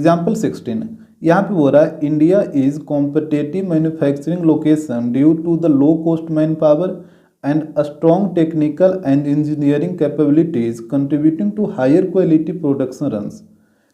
Example 16, यहाँ पे बोल रहा है India is competitive manufacturing location due to the low cost manpower and strong technical and engineering capabilities contributing to higher quality production runs.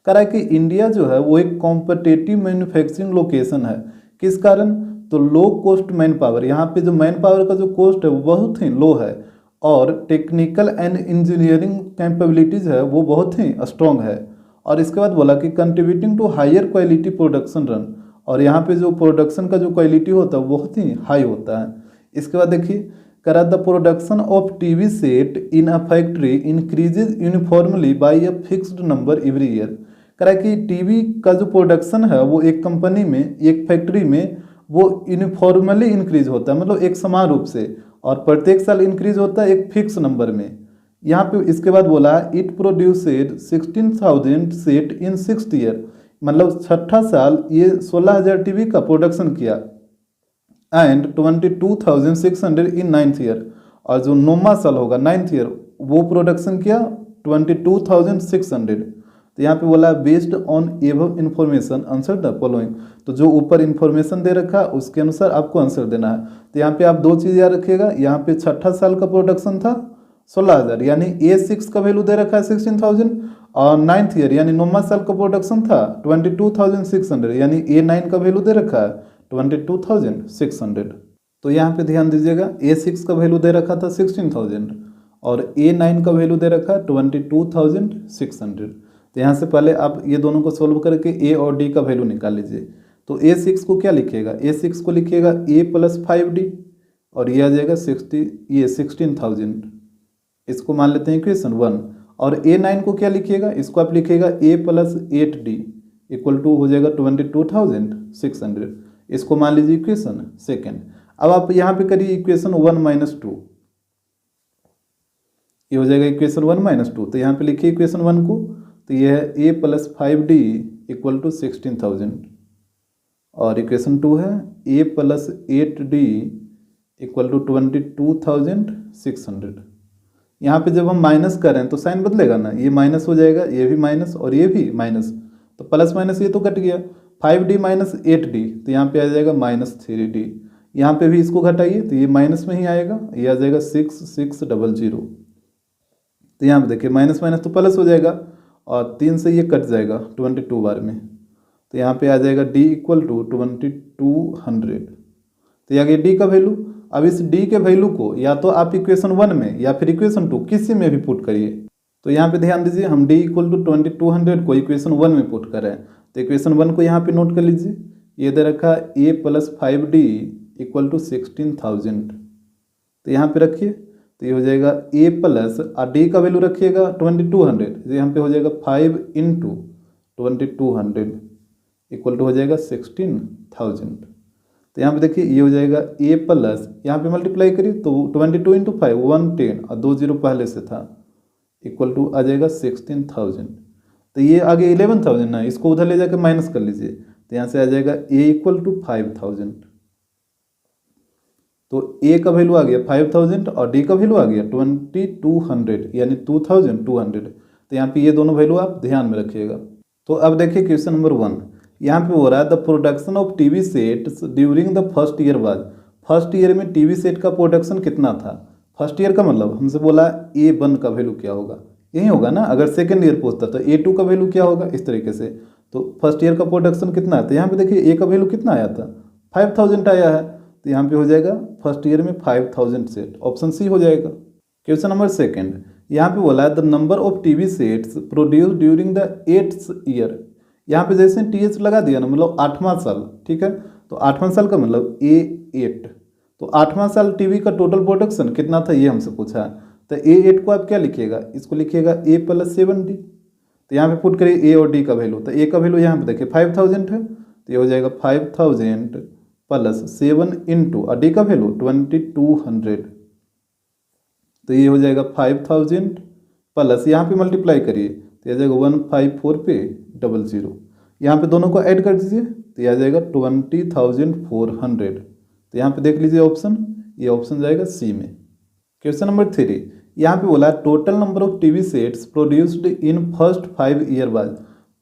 कह रहा है कि इंडिया जो है वो एक कॉम्पिटेटिव मैन्युफैक्चरिंग लोकेशन है। किस कारण? तो लो कॉस्ट मैन पावर, यहाँ पे जो मैन पावर का जो कॉस्ट है वो बहुत ही लो है और टेक्निकल एंड इंजीनियरिंग कैपेबिलिटीज़ है वो बहुत ही स्ट्रॉन्ग है। और इसके बाद बोला कि contributing to higher quality production run, और यहाँ पे जो प्रोडक्शन का जो क्वालिटी होता है वो बहुत ही हाई होता है। इसके बाद देखिए, करा the production of TV set in a factory increases uniformly by a fixed number every year. करा कि टीवी का जो प्रोडक्शन है वो एक कंपनी में, एक फैक्ट्री में वो यूनिफॉर्मली इंक्रीज होता है, मतलब एक समान रूप से, और प्रत्येक साल इंक्रीज होता है एक फिक्स नंबर में। यहाँ पे इसके बाद बोला it produced 16,000 set in 6th year, मतलब छठा साल ये 16,000 टीवी का प्रोडक्शन किया, एंड 22,600 इन 9th ईयर, और जो 9वां साल होगा 9th ईयर वो प्रोडक्शन किया 22,600। तो यहाँ पे बोला based on above information answer the following, तो जो ऊपर इन्फॉर्मेशन दे रखा उसके अनुसार आपको आंसर देना है। तो यहाँ पे आप दो चीज़ याद रखिएगा, यहाँ पे छठा साल का प्रोडक्शन था 16,000, यानी A6 का वैल्यू दे रखा है 16,000, और 9th ईयर यानी 9वां साल का प्रोडक्शन था 22,600, यानी A9 का वैल्यू दे रखा है 22,600। तो यहाँ पे ध्यान दीजिएगा, A6 का वैल्यू दे रखा था 16,000 और A9 का वैल्यू दे रखा है 22,600। तो यहाँ से पहले आप ये दोनों को सोल्व करके A और D का वैल्यू निकाल लीजिए। तो A6 को क्या लिखिएगा? A6 को लिखिएगा A + 5D, और ये आ जाएगा 16,000, इसको मान लेते हैं इक्वेशन 1। और A9 को क्या लिखिएगा? इसको आप लिखिएगा A + 8D = हो जाएगा 22,600, इसको मान लीजिए इक्वेशन 2। अब आप यहाँ पे करिए इक्वेशन 1 - 2, ये हो जाएगा इक्वेशन 1 - 2। तो यहाँ पे लिखिए इक्वेशन 1 को, तो ये है A + 5D = 16,000, और इक्वेशन 2 है A + 8D = 22,600। यहाँ पे जब हम माइनस करें तो साइन बदलेगा ना, ये माइनस हो जाएगा, ये भी माइनस और ये भी माइनस, तो प्लस माइनस ये तो कट गया। 5D - 8D, तो यहाँ पे आ जाएगा -3D। यहाँ पे भी इसको घटाइए तो ये माइनस में ही आएगा, ये आ जाएगा 6600। तो यहाँ पे देखिए माइनस माइनस तो प्लस हो जाएगा, और 3 से ये कट जाएगा 22 बार में, तो यहाँ पे आ जाएगा D = 2200। तो ये आ गया D का वैल्यू। अब इस D के वैल्यू को या तो आप इक्वेशन 1 में या फिर इक्वेशन 2 किसी में भी पुट करिए। तो यहाँ पे ध्यान दीजिए, हम D = 2200 को इक्वेशन 1 में पुट कर रहे हैं, तो इक्वेशन 1 को यहाँ पे नोट कर लीजिए। ये दे रखा A + 5D = 16,000, तो यहाँ पे रखिए, तो ये हो जाएगा A प्लस D का वैल्यू रखिएगा 2200, तो यहाँ पे हो जाएगा 5 × 2200 = हो जाएगा 16,000। तो यहाँ पे देखिए ये हो जाएगा A प्लस, यहाँ पे मल्टीप्लाई करिए तो 22 × 5 110, और 2 0 पहले से था, = आ जाएगा 16,000। तो ये आगे 11,000 ना, इसको उधर ले जाकर माइनस कर लीजिए, तो यहाँ से आ जाएगा A = 5,000। तो A का वैल्यू आ गया 5,000 और D का वैल्यू आ गया 2200, यानी 2200। तो यहाँ पे ये दोनों वैल्यू आप ध्यान में रखिएगा। तो अब देखिए क्वेश्चन नंबर 1, यहाँ पे हो रहा है the production of TV sets during the first year was. First year में टीवी सेट का प्रोडक्शन कितना था? फर्स्ट ईयर का मतलब हमसे बोला A1 का वैल्यू क्या होगा, यही होगा ना। अगर सेकेंड ईयर पूछता तो A2 का वैल्यू क्या होगा, इस तरीके से। तो फर्स्ट ईयर का प्रोडक्शन कितना है, तो यहाँ पे देखिए A का वैल्यू कितना आया था, 5,000 आया है, तो यहाँ पे हो जाएगा फर्स्ट ईयर में 5,000 सेट, ऑप्शन सी हो जाएगा। क्वेश्चन नंबर 2, यहाँ पे बोला है the number of TV sets produce during the 8th year. यहाँ पे जैसे TH लगा दिया ना, मतलब 8वां साल, ठीक है। तो 8वां साल का मतलब A8, तो 8वां साल टीवी का टोटल प्रोडक्शन कितना था ये हमसे पूछा है। तो A8 को आप क्या लिखिएगा, इसको लिखिएगा A + 7D। तो यहाँ पे पुट करिए A और D का वैल्यू, तो A का वैल्यू यहाँ पे देखिए 5,000 है, तो ये हो जाएगा 5,000 + 7 × और D का वैल्यू 2200, तो ये हो जाएगा 5,000 प्लस यहाँ पे मल्टीप्लाई करिए तो ये आ जाएगा 154 पे 00, यहाँ पे दोनों को ऐड कर दीजिए तो ये आ जाएगा 20,400। तो यहाँ पे देख लीजिए ऑप्शन, ये ऑप्शन जाएगा सी में। क्वेश्चन नंबर 3, यहाँ पे बोला total number of TV sets produced in first 5 year was.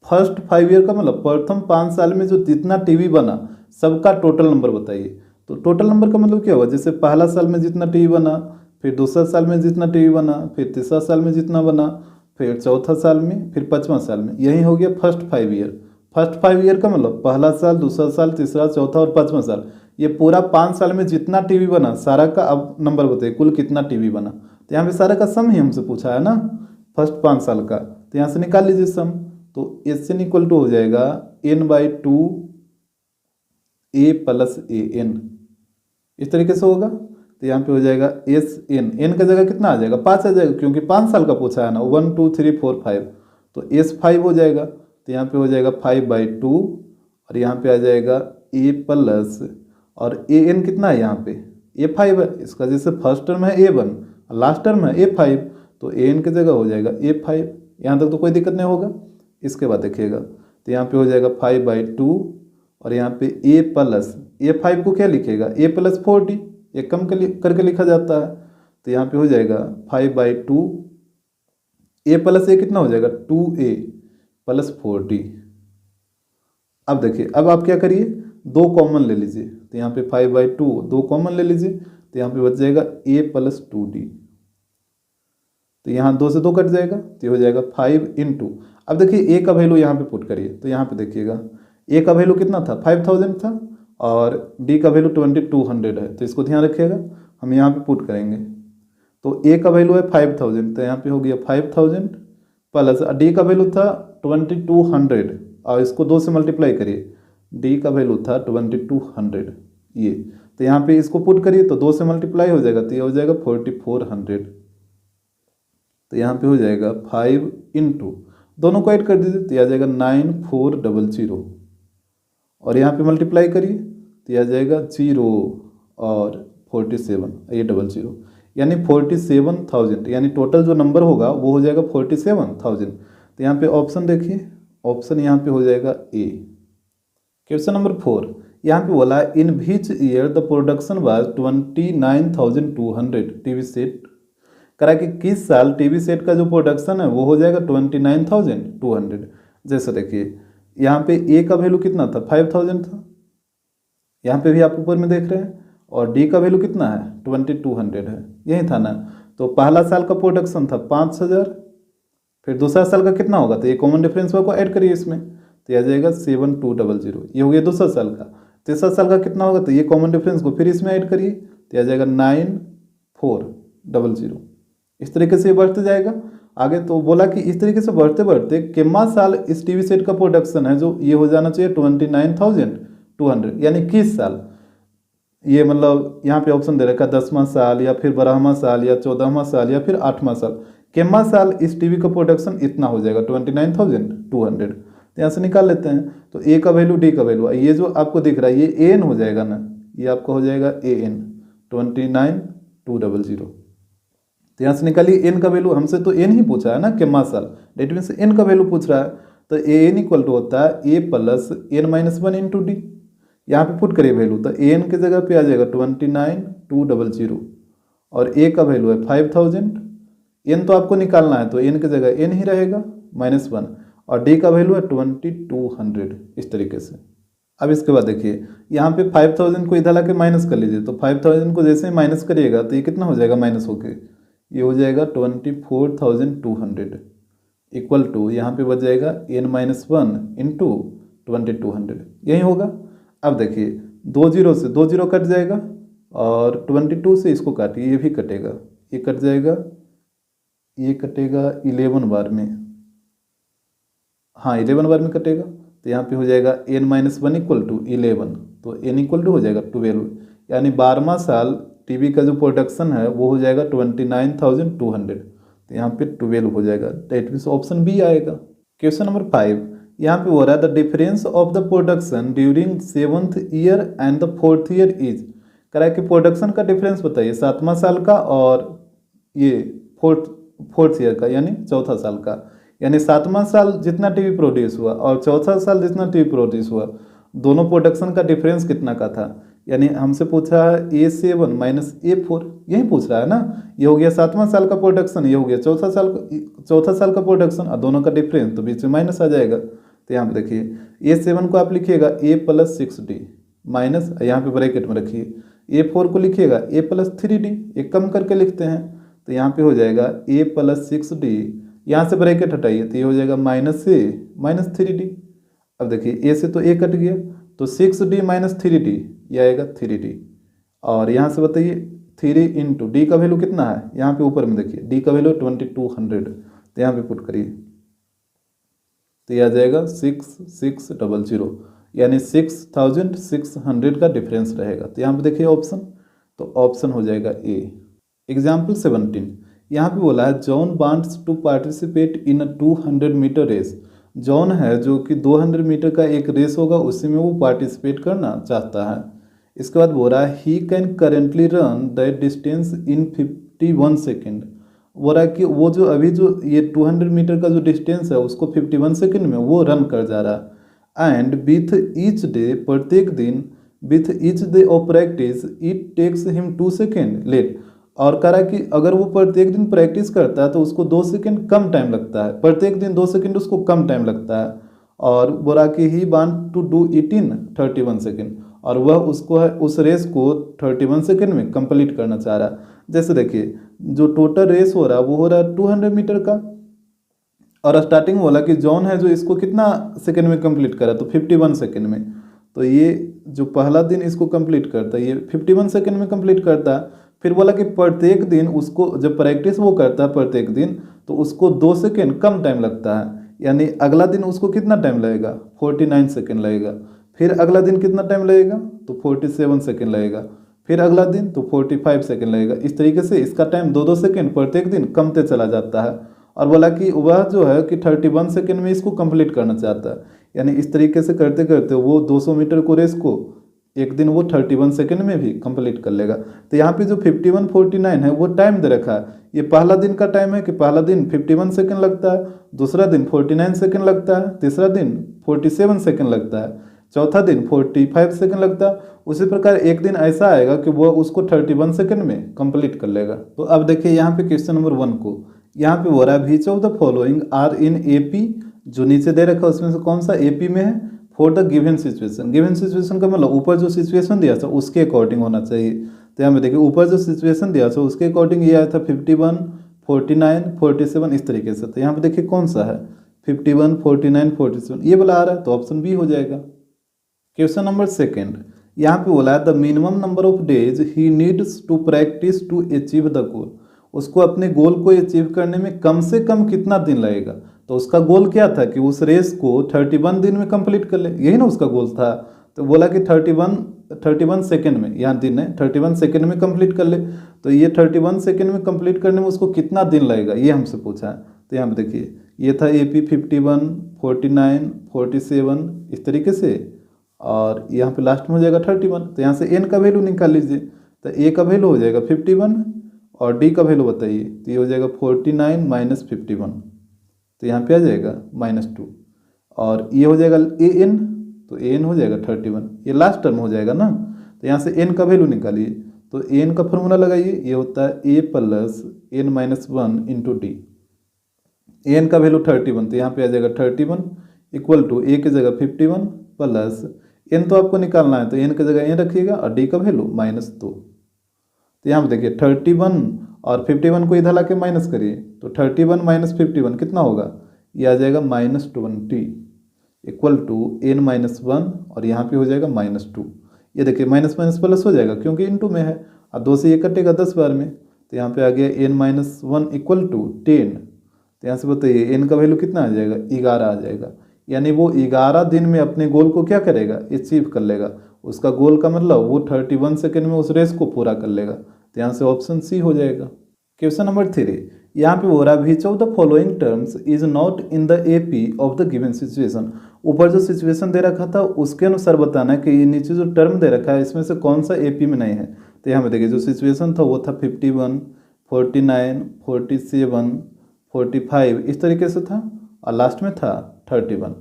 First 5 year का मतलब प्रथम 5 साल में जो जितना टीवी बना सबका टोटल नंबर बताइए। तो टोटल नंबर का मतलब क्या होगा, जैसे पहला साल में जितना टीवी बना, फिर दूसरा साल में जितना टीवी बना, फिर तीसरा साल में जितना बना, फिर चौथा साल में, फिर पाँचवा साल में। यही हो गया फर्स्ट 5 ईयर। फर्स्ट 5 ईयर का मतलब पहला साल, दूसरा साल, तीसरा, चौथा और पाँचवा साल। ये पूरा 5 साल में जितना टीवी बना सारा का अब नंबर बताइए, कुल कितना टीवी बना। तो यहाँ पे सारा का सम ही हमसे पूछा है ना, फर्स्ट 5 साल का। तो यहाँ से निकाल लीजिए सम। तो एस एन इक्वल टू हो जाएगा n/2 a plus A N, इस तरीके से होगा। तो यहाँ पे हो जाएगा एस एन का जगह कितना आ जाएगा, 5 आ जाएगा, क्योंकि 5 साल का पूछा है ना, 1 2 3 4 5। तो S5 हो जाएगा। तो यहाँ पे हो जाएगा 5/2 और यहाँ पे आ जाएगा a प्लस, और ए एन कितना है यहाँ पे, A5 है। इसका जैसे फर्स्ट टर्म है A1, लास्ट टर्म है A5, तो ए एन की जगह हो जाएगा A5। यहाँ तक तो कोई दिक्कत नहीं होगा। इसके बाद देखिएगा, तो यहाँ पे हो जाएगा 5/2 और यहाँ पे a प्लस, A5 को क्या लिखेगा, a प्लस 40, ये कम करके लिखा जाता है। तो यहाँ पे हो जाएगा 5/2, a प्लस a कितना हो जाएगा 2a प्लस 40। अब देखिए, अब आप क्या करिए, 2 कॉमन ले लीजिए। तो यहाँ पे 5/2 2 कॉमन ले लीजिए, तो यहाँ पे बच जाएगा a प्लस 2d। तो यहाँ 2 से 2 कट जाएगा, तो ये हो जाएगा 5 इंटू। अब देखिए a का वैल्यू यहाँ पे पुट करिए। तो यहाँ पे देखिएगा a का वैल्यू कितना था, 5000 था, और d का वैल्यू 2200 है। तो इसको ध्यान रखिएगा, हम यहाँ पे पुट करेंगे। तो a का वैल्यू है 5000, तो यहाँ पे हो गया 5000 प्लस d का वैल्यू था 2200, और इसको 2 से मल्टीप्लाई करिए। d का वैल्यू था 2200 ये, तो यहाँ पे इसको पुट करिए तो 2 से मल्टीप्लाई हो जाएगा, तो ये हो जाएगा 4400। तो यहाँ पे हो जाएगा 5 इंटू, दोनों को ऐड कर दीजिए, तो आ जाएगा 9400, और यहाँ पे मल्टीप्लाई करिए तो आ जाएगा 0 और 47, ये 00, यानी 47,000, यानी टोटल जो नंबर होगा वो हो जाएगा 47,000। तो यहाँ पे ऑप्शन देखिए, ऑप्शन यहाँ पे हो जाएगा ए। क्वेश्चन नंबर 4, यहाँ पे बोला in which year the production was 29,200 TV set, करा कि किस साल टीवी सेट का जो प्रोडक्शन है वो हो जाएगा 29,200। जैसे देखिए, यहाँ पे ए का वैल्यू कितना था, 5000 था, यहाँ पे भी आप ऊपर में देख रहे हैं, और डी का वैल्यू कितना है 2200 है, यही था ना। तो पहला साल का प्रोडक्शन था 5000, फिर दूसरा साल का कितना होगा, तो ये कॉमन डिफरेंस को ऐड करिए इसमें, तो आ जाएगा 7200, ये हो गया दूसरा साल का। तीसरा साल का कितना होगा, तो ये कॉमन डिफरेंस को फिर इसमें ऐड करिए, तो आ जाएगा 9400। इस तरीके से बढ़ते जाएगा आगे। तो बोला कि इस तरीके से बढ़ते बढ़ते कितना साल इस टीवी सेट का प्रोडक्शन है, जो ये हो जाना चाहिए 29,200, यानी किस साल, ये मतलब यहाँ पे ऑप्शन दे रखा 10वां साल, या फिर 12वां साल, या 14वां साल, या फिर 8वां साल। कितना साल इस टीवी का प्रोडक्शन इतना हो जाएगा 29,200। तो यहाँ से निकाल लेते हैं। तो ए का वैल्यू, डी का वैल्यू, ये जो आपको दिख रहा है ये ए एन हो जाएगा ना, ये आपका हो जाएगा ए एन 29,200। तो यहाँ से निकालिए एन का वैल्यू, हमसे तो एन ही पूछा है ना कितना साल, डेट मीन्स एन का वैल्यू पूछ रहा है। तो ए एन इक्वल टू होता है ए प्लस n-1 इंटू डी। यहाँ पे पुट करिए वैल्यू, तो ए एन की जगह पे आ जाएगा 29,200, और ए का वैल्यू है 5000। एन तो आपको निकालना है, तो एन की जगह एन ही रहेगा -1, और डी का वैल्यू है 2200, इस तरीके से। अब इसके बाद देखिए, यहाँ पे 5000 को इधर ला के माइनस कर लीजिए। तो 5000 को जैसे ही माइनस करिएगा तो ये कितना हो जाएगा माइनस होके, ये हो जाएगा 24,200 इक्वल टू, यहाँ पे बच जाएगा n-1 इंटू 2200, यही होगा। अब देखिए, 2 0 से 2 0 कट जाएगा, और 22 से इसको काटिए, ये भी कटेगा, ये कट जाएगा, ये कटेगा 11 बार में, हाँ 11 बार में कटेगा। तो यहाँ पे हो जाएगा n-1 इक्वल टू 11, तो n इक्वल टू हो जाएगा 12, यानी 12वां साल टीवी का जो प्रोडक्शन है वो हो जाएगा 29,200। तो यहाँ पे 12 हो जाएगा, दैट मीन्स ऑप्शन बी आएगा। क्वेश्चन नंबर 5, यहाँ पे हो रहा है the difference of the production during 7th year and the 4th year is, करा कि प्रोडक्शन का डिफरेंस बताइए 7वां साल का और ये फोर्थ ईयर का, यानी चौथा साल का। यानी 7वां साल जितना टीवी प्रोड्यूस हुआ और चौथा साल जितना टीवी प्रोड्यूस हुआ, दोनों प्रोडक्शन का डिफरेंस कितना का था। यानी हमसे पूछा है A7 माइनस A4, यही पूछ रहा है ना। ये हो गया 7वां साल का प्रोडक्शन, ये हो गया चौथा साल का प्रोडक्शन, और दोनों का डिफरेंस, तो बीच में माइनस आ जाएगा। तो यहाँ पे देखिए A7 को आप लिखिएगा A+6D माइनस, यहाँ पे ब्रैकेट में रखिए, A4 को लिखिएगा A+3D, एक कम करके लिखते हैं, तो यहाँ पे हो जाएगा A+6D, यहाँ से ब्रैकेट हटाइए तो ये हो जाएगा -3D। अब देखिए A से तो A कट गया, तो 6D - 3D ये आएगा 3D। और यहाँ से बताइए 3 इंटू D का वैल्यू कितना है, यहाँ पे ऊपर में देखिए D का वैल्यू 2200, तो यहाँ पे पुट करिए तो ये आ जाएगा 6600, यानी 6600 का डिफरेंस रहेगा। तो यहाँ पे देखिए ऑप्शन, तो ऑप्शन हो जाएगा ए। एग्जाम्पल 17, यहाँ पे बोला है John wants to participate in a 200 metre race. John है जो कि 200 मीटर का एक रेस होगा, उसी में वो पार्टिसिपेट करना चाहता है। इसके बाद बोल रहा है he can currently run that distance in 51 second. बोल रहा है कि वो जो अभी जो ये 200 मीटर का जो डिस्टेंस है उसको 51 सेकेंड में वो रन कर जा रहा है। एंड विथ ईच डे, प्रत्येक दिन, with each day of practice it takes him 2 second late. और कह रहा है कि अगर वो प्रत्येक दिन प्रैक्टिस करता है तो उसको 2 सेकेंड कम टाइम लगता है, प्रत्येक दिन 2 सेकेंड उसको कम टाइम लगता है। और बोला कि he want to do it in 31 second, और वह उसको है उस रेस को 31 सेकेंड में कंप्लीट करना चाह रहा है। जैसे देखिए जो टोटल रेस हो रहा है वो हो रहा है 200 मीटर का, और स्टार्टिंग बोला कि जॉन है जो इसको कितना सेकेंड में कंप्लीट करा, तो 51 सेकेंड में। तो ये जो पहला दिन इसको कंप्लीट करता है ये 51 सेकेंड में कंप्लीट करता है। फिर बोला कि प्रत्येक दिन उसको जब प्रैक्टिस वो करता है प्रत्येक दिन, तो उसको 2 सेकेंड कम टाइम लगता है, यानी अगला दिन उसको कितना टाइम लगेगा, 49 सेकेंड लगेगा। फिर अगला दिन कितना टाइम लगेगा, तो 47 सेकेंड लगेगा। फिर अगला दिन तो 45 सेकेंड लगेगा। इस तरीके से इसका टाइम 2-2 सेकेंड प्रत्येक दिन कमते चला जाता है। और बोला कि वह जो है कि 31 सेकेंड में इसको कंप्लीट करना चाहता है, यानी इस तरीके से करते करते वो 200 मीटर को रेस को एक दिन वो 31 सेकेंड में भी कंप्लीट कर लेगा। तो यहाँ पे जो 51, 49 है वो टाइम दे रखा है। ये पहला दिन का टाइम है कि पहला दिन 51 सेकेंड लगता है, दूसरा दिन 49 सेकेंड लगता है, तीसरा दिन 47 सेकेंड लगता है, चौथा दिन 45 सेकेंड लगता है। उसी प्रकार एक दिन ऐसा आएगा कि वो उसको 31 सेकेंड में कंप्लीट कर लेगा। तो अब देखिए यहाँ पे क्वेश्चन नंबर 1 को, यहाँ पे हो रहा है which of the following are in AP, जो नीचे दे रखा है उसमें से कौन सा एपी में है for the given situation. Given situation का मतलब ऊपर जो सिचुएशन दिया था उसके अकॉर्डिंग होना चाहिए। तो यहाँ पे देखिए ऊपर जो सिचुएशन दिया था उसके अकॉर्डिंग ये आया था 51, 49, 47 इस तरीके से। तो यहाँ पे देखिए कौन सा है 51, 49, 47 ये वाला आ रहा है, तो ऑप्शन बी हो जाएगा। क्वेश्चन नंबर 2, यहाँ पे बोला है the minimum number of days he needs to practice to achieve the goal. उसको अपने गोल को अचीव करने में कम से कम कितना दिन लगेगा। तो उसका गोल क्या था कि उस रेस को 31 दिन में कंप्लीट कर ले, यही ना उसका गोल था। तो बोला कि 31 सेकेंड में, यहाँ दिन है 31 सेकेंड में कंप्लीट कर ले। तो ये 31 सेकेंड में कंप्लीट करने में उसको कितना दिन लगेगा ये हमसे पूछा है। तो यहाँ पे देखिए ये था AP 51, 49, 47 इस तरीके से, और यहाँ पे लास्ट में हो जाएगा 31। तो यहाँ से n का वैल्यू निकाल लीजिए। तो a का वैल्यू हो जाएगा 51 और d का वैल्यू बताइए, तो ये हो जाएगा 49 - 51, तो यहाँ पे आ जाएगा -2, और ये हो जाएगा an, तो an हो जाएगा 31, ये लास्ट टर्म हो जाएगा ना। तो यहाँ से n का वैल्यू निकालिए, तो n का फॉर्मूला लगाइए, ये होता है a + n - 1 into d। n का वैल्यू 31, तो यहाँ पे आ जाएगा 31 इक्वल टू a की जगह 51 प्लस n तो आपको निकालना है, तो n की जगह n रखिएगा और d का वैल्यू -2। तो यहाँ पे देखिए 31 और 51 को इधर ला के माइनस करिए, तो 31 - 51 कितना होगा, ये आ जाएगा -20 इक्वल टू n - 1 और यहाँ पे हो जाएगा -2। ये देखिए माइनस माइनस प्लस हो जाएगा क्योंकि इनटू में है, और 2 से ये कटेगा 10 बार में। तो यहाँ पे आ गया n - 1 इक्वल टू 10। तो यहाँ से बताइए n का वैल्यू कितना आ जाएगा, 11 आ जाएगा। यानी वो 11 दिन में अपने गोल को क्या करेगा, अचीव कर लेगा। उसका गोल का मतलब वो 31 सेकेंड में उस रेस को पूरा कर लेगा। तो यहाँ से ऑप्शन सी हो जाएगा। क्वेश्चन नंबर 3, यहाँ पे हो रहा है which of the following terms is not in the AP of the given situation. ऊपर जो सिचुएशन दे रखा था उसके अनुसार बताना है कि ये नीचे जो टर्म दे रखा है इसमें से कौन सा एपी में नहीं है। तो यहाँ पे देखिए जो सिचुएशन था वो था 51, 49, 47, 45 इस तरीके से था, और लास्ट में था 31।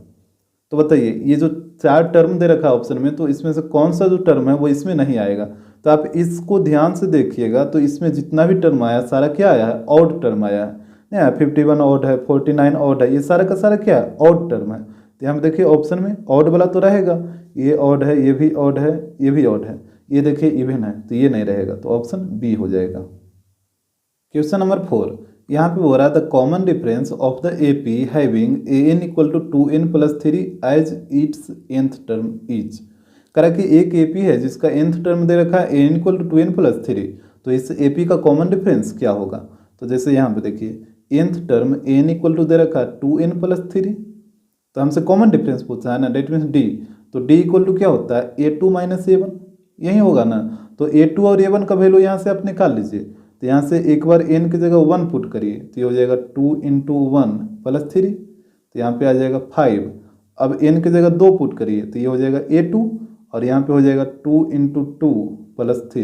तो बताइए ये जो 4 टर्म दे रखा है ऑप्शन में, तो इसमें से कौन सा जो टर्म है वो इसमें नहीं आएगा। तो आप इसको ध्यान से देखिएगा, तो इसमें जितना भी टर्म आया सारा क्या आया है, ऑड टर्म आया है। 51 ऑड है, 49 ऑड है, ये सारा का सारा क्या है, ऑड टर्म है। तो यहाँ पे देखिए ऑप्शन में ऑड वाला तो रहेगा, ये ऑड है, ये भी ऑड है, ये भी ऑड है, ये देखिए इवन है, तो ये नहीं रहेगा, तो ऑप्शन बी हो जाएगा। क्वेश्चन नंबर 4, यहाँ पे हो रहा है the common difference of the A P having a n equal to 2n+3 as its nth term is. करा कि एक ए पी है जिसका nth टर्म दे रखा है एन इक्वल टू 2n+3, तो इस ए पी का कॉमन डिफरेंस क्या होगा। तो जैसे यहाँ पे देखिए nth term N equal to दे रखा है 2n+3, तो हमसे कॉमन डिफरेंस पूछा है ना, डेट मीन्स डी, तो डी इक्वल टू क्या होता है a2 - a1, यही होगा ना। तो a2 और a1 का वैल्यू यहाँ से आप निकाल लीजिए, तो यहाँ से एक बार n की जगह 1 पुट करिए, तो ये हो जाएगा 2 × 1+3, तो यहाँ पे आ जाएगा 5। अब n की जगह 2 पुट करिए, तो ये हो जाएगा a2, और यहाँ पे हो जाएगा 2 × 2+3, तो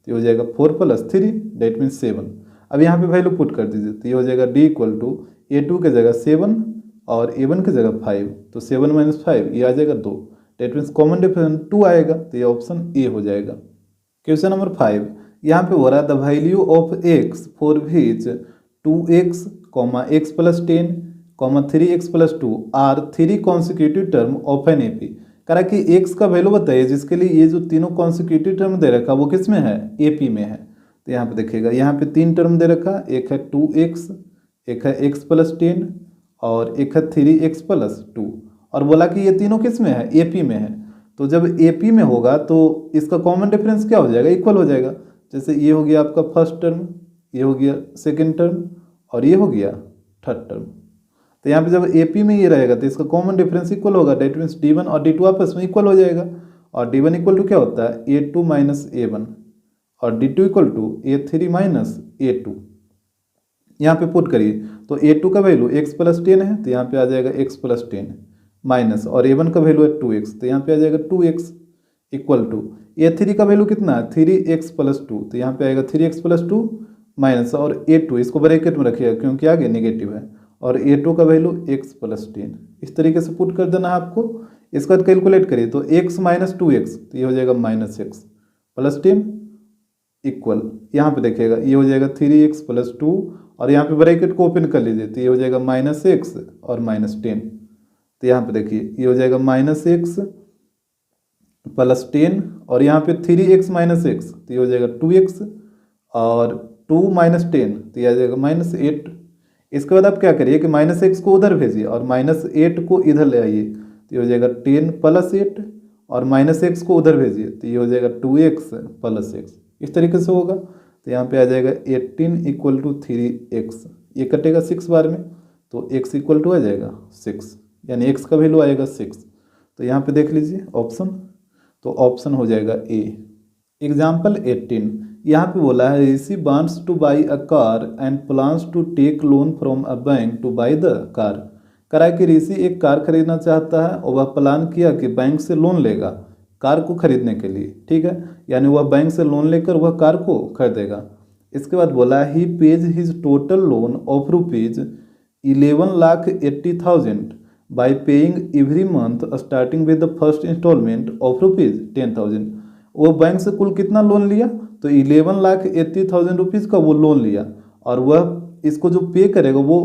ये हो जाएगा 4+3, डेट मीन्स 7। अब यहाँ पे वैल्यू पुट कर दीजिए, तो ये हो जाएगा d इक्वल टू a2 की जगह 7 और a1 की जगह 5, तो 7 - 5 ये आ जाएगा 2, डेट मीन्स कॉमन डिफरेंस 2 आएगा, तो ये ऑप्शन ए हो जाएगा। क्वेश्चन नंबर 5, यहाँ पे हो रहा है the value of x for which 2x, x + 10, 3x + 2 are 3 consecutive term of an AP. करा कि x का वैल्यू बताइए जिसके लिए ये जो तीनों कॉन्सिक्यूटिव टर्म दे रखा वो किस में है, एपी में है। तो यहाँ पे देखिएगा, यहाँ पे 3 टर्म दे रखा, एक है 2x, एक है x + 10 और एक है 3x + 2, और बोला कि ये तीनों किस में है, एपी में है। तो जब एपी में होगा तो इसका कॉमन डिफरेंस क्या हो जाएगा, इक्वल हो जाएगा। जैसे ये हो गया आपका फर्स्ट टर्म, ये हो गया सेकंड टर्म, और ये हो गया थर्ड टर्म। तो यहाँ पे जब एपी में ये रहेगा तो इसका कॉमन डिफरेंस इक्वल होगा, डेट मीन्स d1 और d2 आपस में इक्वल हो जाएगा, और d1 इक्वल टू क्या होता है a2 - a1 और d2 equal to a3 - a2। यहाँ पे पुट करिए, तो a2 का वैल्यू x + 10 है, तो यहाँ पे आ जाएगा x + 10 माइनस, और a1 का वैल्यू है 2x, तो यहाँ पे आ जाएगा 2x इक्वल टू a3 का वैल्यू कितना है 3x + 2, तो यहाँ पे आएगा 3x + 2 माइनस, और a2 इसको ब्रैकेट में रखिएगा क्योंकि आगे नेगेटिव है, और a2 का वैल्यू x + 10, इस तरीके से पुट कर देना है आपको। इसके बाद कैलकुलेट करिए, तो x - 2x, तो ये हो जाएगा -x + 10 इक्वल, यहाँ पे देखिएगा ये हो जाएगा 3x + 2, और यहाँ पे ब्रैकेट को ओपन कर लीजिए, तो ये हो जाएगा -x और -10, तो यहाँ पे देखिए ये हो जाएगा -x + 10, और यहाँ पे 3x - x, तो ये हो जाएगा 2x, और 2 - 10, तो ये आ जाएगा -8। इसके बाद आप क्या करिए कि -x को उधर भेजिए और -8 को इधर ले आइए, तो ये हो जाएगा 10 + 8, और -x को उधर भेजिए, तो ये हो जाएगा 2x + x, इस तरीके से होगा। तो यहाँ पे आ जाएगा 18 = 3x, ये कटेगा 6 बार में, तो x इक्वल टू आ जाएगा 6, यानी x का वैल्यू आएगा 6। तो यहाँ पे देख लीजिए ऑप्शन, तो ऑप्शन हो जाएगा ए। एग्जाम्पल 18, यहाँ पे बोला है Rishi wants to buy a car and plans to take loan from a bank to buy the car. करा कि ऋषि एक कार खरीदना चाहता है और वह प्लान किया कि बैंक से लोन लेगा कार को खरीदने के लिए, ठीक है, यानी वह बैंक से लोन लेकर वह कार को खरीदेगा। इसके बाद बोला he pays his total loan of ₹11,80,000 by paying every month starting with the first instalment of ₹10,000। वो बैंक से कुल कितना लोन लिया, तो 11,80,000 रुपीज़ का वो लोन लिया, और वह इसको जो पे करेगा वो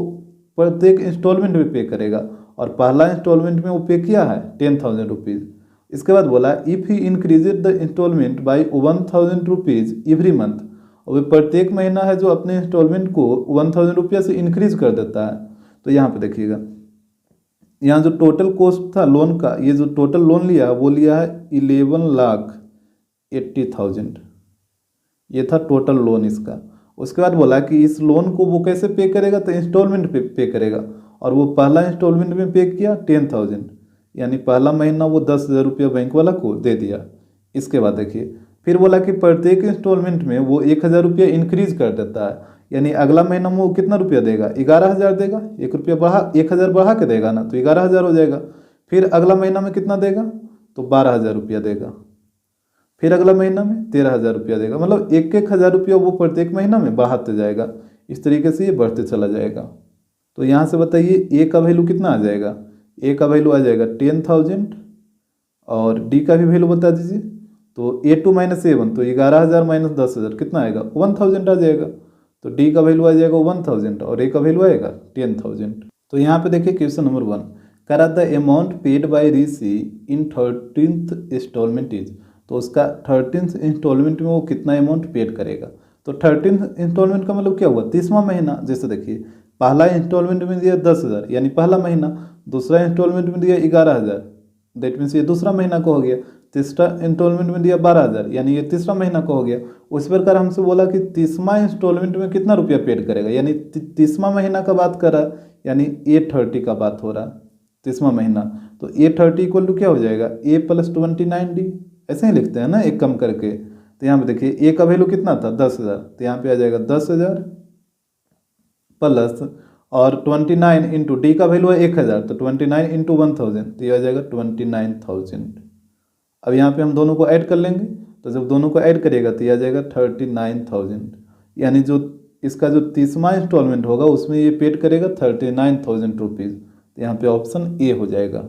प्रत्येक इंस्टॉलमेंट में पे करेगा, और पहला इंस्टॉलमेंट में वो पे किया है 10,000 रुपीज़। इसके बाद बोला if he increased the instalment by 1,000 rupees every month, और वह प्रत्येक महीना है जो अपने इंस्टॉलमेंट को 1,000 रुपया से इंक्रीज कर देता है। तो यहाँ पे देखिएगा, यहाँ जो टोटल कॉस्ट था लोन का, ये जो टोटल लोन लिया वो लिया है 11,80,000, ये था टोटल लोन इसका। उसके बाद बोला कि इस लोन को वो कैसे पे करेगा, तो इंस्टॉलमेंट पे करेगा, और वो पहला इंस्टॉलमेंट में पे किया 10,000, यानी पहला महीना वो 10,000 रुपया बैंक वाला को दे दिया। इसके बाद देखिए फिर बोला कि प्रत्येक इंस्टॉलमेंट में वो 1,000 रुपया इंक्रीज कर देता है, यानी अगला महीना में वो कितना रुपया देगा 11,000 देगा, 1,000 बढ़ा के देगा ना, तो 11,000 हो जाएगा। फिर अगला महीना में कितना देगा, तो 12,000 रुपया देगा। फिर अगला महीना में 13,000 रुपया देगा, मतलब 1,000 रुपया वो प्रत्येक महीना में बढ़ाते जाएगा। इस तरीके से ये बढ़ते चला जाएगा। तो यहाँ से बताइए ए का वैल्यू कितना आ जाएगा, ए का वैल्यू आ जाएगा 10,000, और डी का भी वैल्यू बता दीजिए, तो A2 - A1, तो 11,000 - 10,000 कितना आएगा 1,000 आ जाएगा। तो डी का वैल्यू आ जाएगा 1,000 और ए का वैल्यू आएगा 10,000। तो यहाँ पे देखिए क्वेश्चन नंबर 1, कह रहा the amount paid by Rishi in 13th instalment is, तो उसका 13th इंस्टॉलमेंट में वो कितना अमाउंट पेड करेगा। तो 13th इंस्टॉलमेंट का मतलब क्या हुआ, 30वां महीना। जैसे देखिए पहला इंस्टॉलमेंट में दिया 10,000 यानी पहला महीना, दूसरा इंस्टॉलमेंट में दिया 11,000 दैट मीन्स ये दूसरा महीना को हो गया, तीसरा इंस्टॉलमेंट में दिया 12,000 यानी ये तीसरा महीना को हो गया। उस प्रकार हमसे बोला कि 30वां इंस्टॉलमेंट में कितना रुपया पेड करेगा, यानी 30वां महीना का बात कर रहा, यानी A30 का बात हो रहा 30वां महीना। तो A30 इक्वल टू क्या हो जाएगा, A + 29D, ऐसे ही लिखते हैं ना एक कम करके। तो यहाँ पे देखिए A का वैल्यू कितना था 10,000, तो यहाँ पे आ जाएगा 10,000 प्लस और 29 इंटू D का वैल्यू है 1,000, तो 29 इंटू 1,000, तो ये आ जाएगा 29,000। अब यहाँ पे हम दोनों को ऐड कर लेंगे, तो जब दोनों को ऐड करिएगा तो ये आ जाएगा 39,000, यानी जो इसका जो 30वां इंस्टॉलमेंट होगा उसमें ये पेड करेगा 39,000 रुपीज़। तो यहाँ पे ऑप्शन ए हो जाएगा।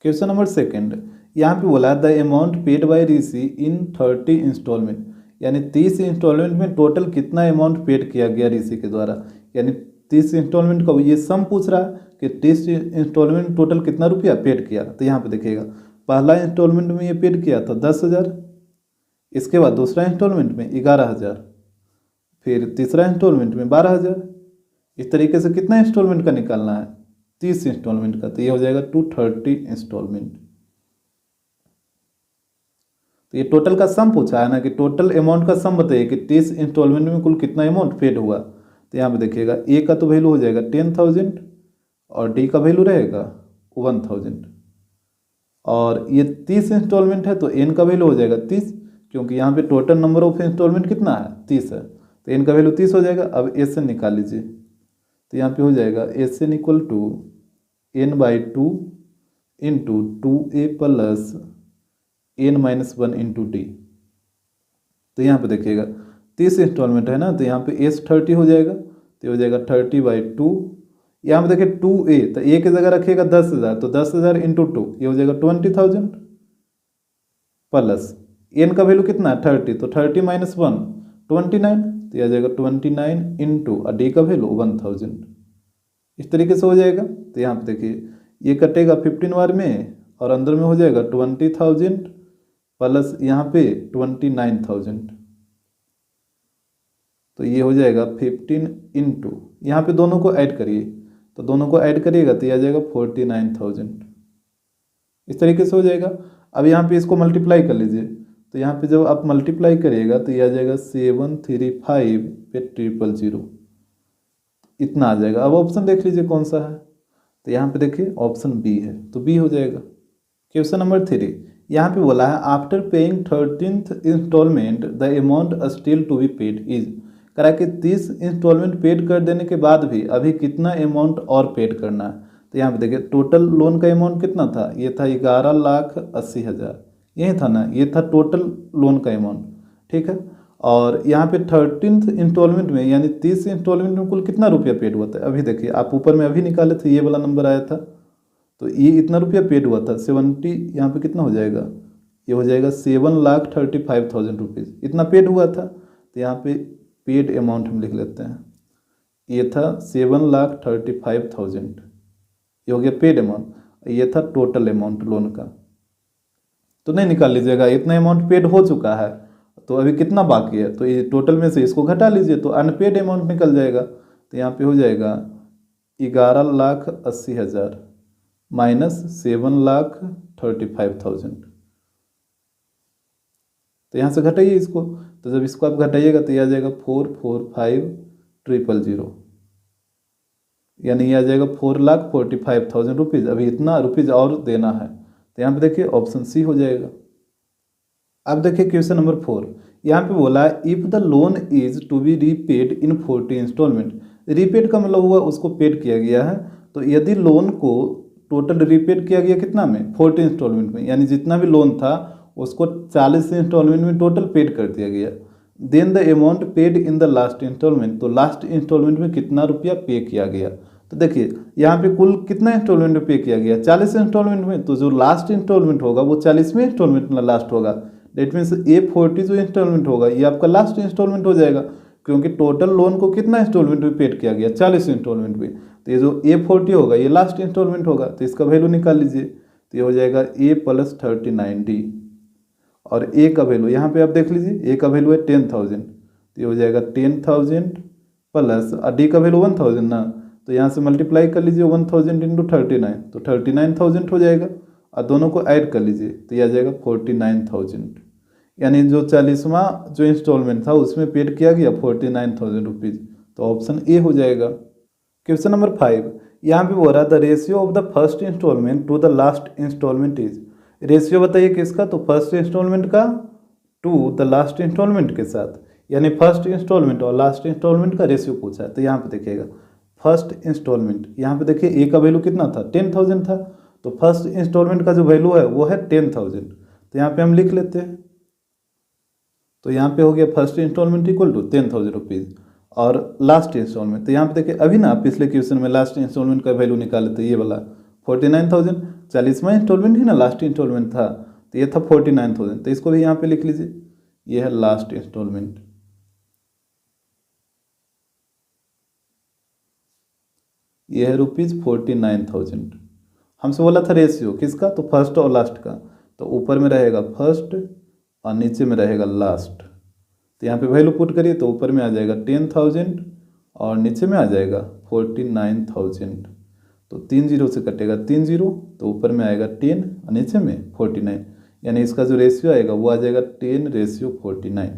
क्वेश्चन नंबर सेकंड, यहाँ पे बोला the amount paid by Rishi in 30 instalment, यानी 30 इंस्टॉलमेंट में टोटल कितना अमाउंट पेड किया गया ऋषि के द्वारा, यानी 30 इंस्टॉलमेंट का ये सम पूछ रहा है कि 30 इंस्टॉलमेंट टोटल कितना रुपया पेड किया। तो यहाँ पे देखिएगा पहला इंस्टॉलमेंट में ये पेड किया था 10,000, इसके बाद दूसरा इंस्टॉलमेंट में 11,000, फिर तीसरा इंस्टॉलमेंट में 12,000। इस तरीके से कितना इंस्टॉलमेंट का निकालना है, 30 इंस्टॉलमेंट का, तो ये हो जाएगा 230 इंस्टॉलमेंट। तो ये टोटल का सम पूछा है ना, कि टोटल अमाउंट का सम बताइए कि 30 इंस्टॉलमेंट में कुल कितना अमाउंट पेड हुआ। तो यहाँ पे देखिएगा ए का तो वैल्यू हो जाएगा 10,000 और डी का वैल्यू रहेगा 1,000, और ये 30 इंस्टॉलमेंट है तो एन का वैल्यू हो जाएगा 30, क्योंकि यहाँ पे टोटल नंबर ऑफ इंस्टॉलमेंट कितना है 30 है, तो एन का वैल्यू 30 हो जाएगा। अब एस एन निकाल लीजिए, तो यहाँ पे हो जाएगा S n equal to n/2 into 2a plus n-1 into d. तो यहाँ पे देखिएगा 30 इंस्टॉलमेंट है ना, तो यहाँ पे एस 30 हो जाएगा, तो हो जाएगा 30/2। यहाँ पे देखिए 2a, तो a की जगह रखिएगा 10,000, तो 10,000 इंटू 2 ये हो जाएगा 20,000 प्लस n का वैल्यू कितना है 30, तो 30 - 1 29, तो यह आ जाएगा 29 इंटू डी का वैल्यू 1,000। इस तरीके से हो जाएगा। तो यहाँ पे देखिए ये कटेगा 15 बार में और अंदर में हो जाएगा 20,000 प्लस यहाँ पे 29,000, तो ये हो जाएगा 15 इंटू, यहाँ पे दोनों को ऐड करिए, तो दोनों को ऐड करिएगा तो ये आ जाएगा 49,000। इस तरीके से हो जाएगा। अब यहाँ पे इसको मल्टीप्लाई कर लीजिए, तो यहाँ पे जब आप मल्टीप्लाई करिएगा तो ये आ जाएगा 735 पे 000, इतना आ जाएगा। अब ऑप्शन देख लीजिए कौन सा है, तो यहाँ पे देखिए ऑप्शन बी है, तो बी हो जाएगा। क्वेश्चन नंबर 3, यहाँ पे बोला है after paying 13th instalment the amount still to be paid is, करा कि 30 इंस्टॉलमेंट पेड कर देने के बाद भी अभी कितना अमाउंट और पेड करना है। तो यहाँ पे देखिए टोटल लोन का अमाउंट कितना था, ये था 11,80,000, यही था ना, ये था टोटल लोन का अमाउंट, ठीक है। और यहाँ पे 13th इंस्टॉलमेंट में यानी 30 इंस्टॉलमेंट में कुल कितना रुपया पेड हुआ था, अभी देखिए आप ऊपर में अभी निकाले थे, ये वाला नंबर आया था, तो ये इतना रुपया पेड हुआ था 70, यहाँ पे कितना हो जाएगा, ये हो जाएगा 7,35,000 रुपीज़, इतना पेड हुआ था। तो यहाँ पे पेड अमाउंट हम लिख लेते हैं, ये था 7,35,000, ये हो गया पेड अमाउंट, ये था टोटल अमाउंट लोन का। तो नहीं निकाल लीजिएगा, इतना अमाउंट पेड हो चुका है तो अभी कितना बाकी है, तो ये टोटल में से इसको घटा लीजिए तो अनपेड अमाउंट निकल जाएगा। तो यहाँ पे हो जाएगा 11,80,000 माइनस 7,35,000, तो यहाँ से घटाइए इसको, तो जब इसको आप घटाइएगा तो ये आ जाएगा 445,000, यानी ये आ जाएगा 4,45,000 रुपीज़, अभी इतना रुपीज़ और देना है। तो यहाँ पे देखिए ऑप्शन सी हो जाएगा। अब देखिए क्वेश्चन नंबर 4, यहाँ पे बोला है if the loan is to be repaid in 40 instalment, repaid का मतलब हुआ उसको पेड किया गया है, तो यदि लोन को टोटल रीपेड किया गया कितना में 40 इंस्टॉलमेंट में, यानी जितना भी लोन था उसको 40 इंस्टॉलमेंट में टोटल पेड कर दिया गया, then the amount paid in the last instalment, तो लास्ट इंस्टॉलमेंट में कितना रुपया पे किया गया। तो देखिए यहाँ पे कुल कितना इंस्टॉलमेंट में पे किया गया 40 इंस्टॉलमेंट में, तो जो लास्ट इंस्टॉलमेंट होगा वो 40वें इंस्टॉलमेंट में लास्ट होगा, डेट मीन्स A40 जो इंस्टॉलमेंट होगा ये आपका लास्ट इंस्टॉलमेंट हो जाएगा, क्योंकि टोटल लोन को कितना इंस्टॉलमेंट में पेड किया गया, 40 इंस्टॉलमेंट में। तो ये जो A40 होगा ये लास्ट इंस्टॉलमेंट होगा, तो इसका वैल्यू निकाल लीजिए। तो ये हो जाएगा A + 39D। और ए का वैल्यू यहाँ पे आप देख लीजिए, ए का वैल्यू है 10,000, तो ये हो जाएगा 10,000 प्लस डी का वैल्यू 1,000 ना, तो यहाँ से मल्टीप्लाई कर लीजिए 1000 × 39, तो 39,000 हो जाएगा। और दोनों को ऐड कर लीजिए तो ये आ जाएगा 49,000। यानी जो 40वां जो इंस्टॉलमेंट था उसमें पेड किया गया 49,000 रुपीज़। तो ऑप्शन ए हो जाएगा। क्वेश्चन नंबर 5, यहाँ पे बोल रहा है the ratio of the first instalment to the last instalment is. Ratio बताइए किसका, तो फर्स्ट इंस्टॉलमेंट का टू द लास्ट इंस्टॉलमेंट के साथ, यानी फर्स्ट इंस्टॉलमेंट और लास्ट इंस्टॉलमेंट का रेशियो पूछा है। तो यहाँ पे देखिएगा फर्स्ट इंस्टॉलमेंट, यहाँ पे देखिए ए का वैल्यू कितना था, 10,000 था, तो फर्स्ट इंस्टॉलमेंट का जो वैल्यू है वो है 10,000। तो यहाँ पे हम लिख लेते हैं, तो यहाँ पे हो गया first instalment equal to 10,000 rupees और लास्ट इंस्टॉलमेंट। तो यहाँ पे देखिए अभी ना पिछले क्वेश्चन में लास्ट इंस्टॉलमेंट का वैल्यू निकाले थे, ये वाला 49,000, 40वां इंस्टॉलमेंट ही ना लास्ट इंस्टॉलमेंट था, तो ये था 49,000। तो इसको भी यहाँ पे लिख लीजिए, ये है लास्ट इंस्टॉलमेंट। ये है ₹49,000। हमसे बोला था रेशियो किसका, तो फर्स्ट और लास्ट का, तो ऊपर में रहेगा फर्स्ट और नीचे में रहेगा लास्ट। तो यहाँ पे वैल्यू पुट करिए तो ऊपर में आ जाएगा 10,000 और नीचे में आ जाएगा 49,000। तो 3 जीरो से कटेगा 3 जीरो, तो ऊपर में आएगा 10 और नीचे में 49, यानी इसका जो रेशियो आएगा वो आ जाएगा 10:49।